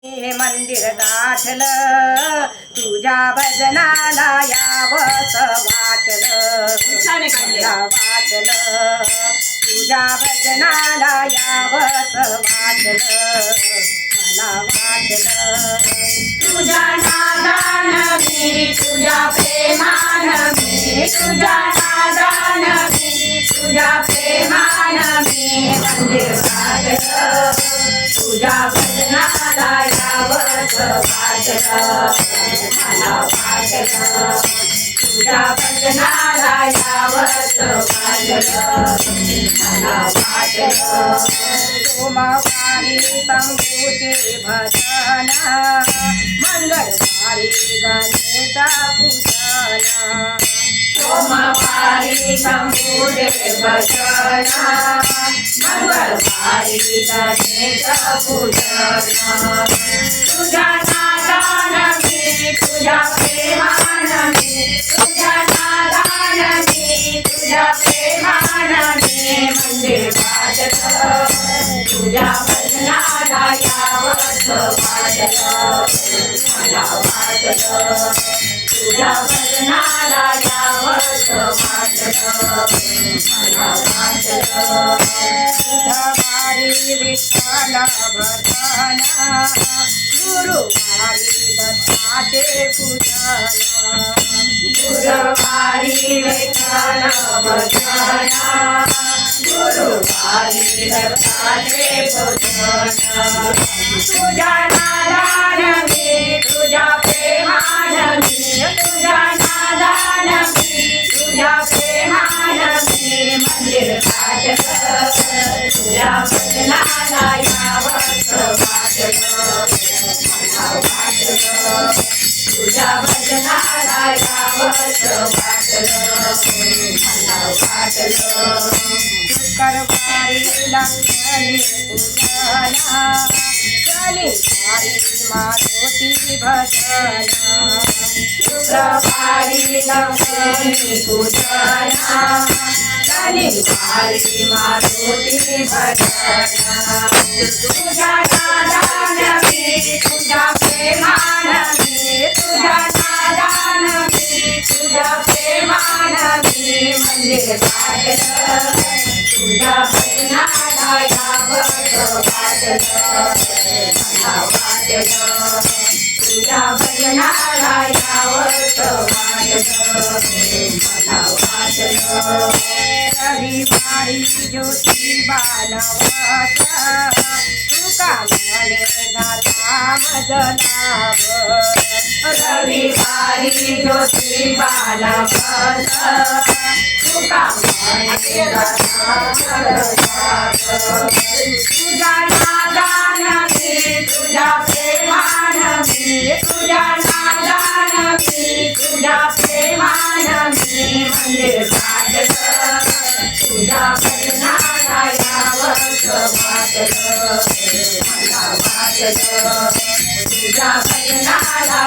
हे मंदिर गाठलं तुझ्या भजनाला यावंस वाटलं मला वाटलं तुझ्या भजनाला यावंस वाटलं मला वाटलं तुझ्या नादान मी तुझ्या प्रेमान मी तुझ्या नादान मी तुझ्या प्रेमान मी मंदिर गाठलं तुझ्या भजनाला यावंस वाटलं मला वाटलं तुझ्या भजनाला यावंस वाटलं मला वाटलं सोमवारी शंभूचे भजन मंगळवारी गणेशा पूजन सोमवारी शंभूचे भजन मंगळवारी गणेश पूजन तुझ्या नादान मी तुझ्या प्रेमान मी तुझ्या नादान मी तुझ्या प्रेमान मी मंदिर गाठलं तुझ्या भजनाला यावंस वाटलं मला वाटलं तुझ्या भजनाला यावंस वाटलं मला वाटलं बुधवारी विठ्ठल भजन गुरुवारी दत्ताचे पूजन गुरुवारी विठ्ठल भजन गुरुवारी दत्ताचे पूजन तुझ्या नादान मी तुझ्या प्रेमान मी तुझ्या नादान मी तुझ्या प्रेमान मी मंदिर गाठलं तुझ्या भजनाला यावंस वाटलं मला वाटलं तुझ्या भजनाला यावंस वाटलं मला वाटलं शुक्रवारी लक्ष्मी पूजन शनिवारी मारुती भजन शुक्रवारी लक्ष्मी पूजन शनिवारी मारुती भजन तुझ्या नादान मी तुझ्या प्रेमान मी तुझ्या नादान मी तुझ्या प्रेमान मी मंदिर गाठलं तुझ्या भजनाला यावंस वाटलं मला वाटलं तुझ्या भजनाला यावंस वाटलं मला वाटलं रविवारी ज्योतिबा नवस तुका म्हणे दाता मज लाभ रविवारी ज्योतिबा नवस तुका म्हणे तुझ्या नादान मी तुझ्या प्रेमान मी तुझ्या नादान मी तुझ्या प्रेमान मी मंदिर गाठलं तुझ्या भजनाला यावंस वाटलं मला वाटलं तुझ्या भजनाला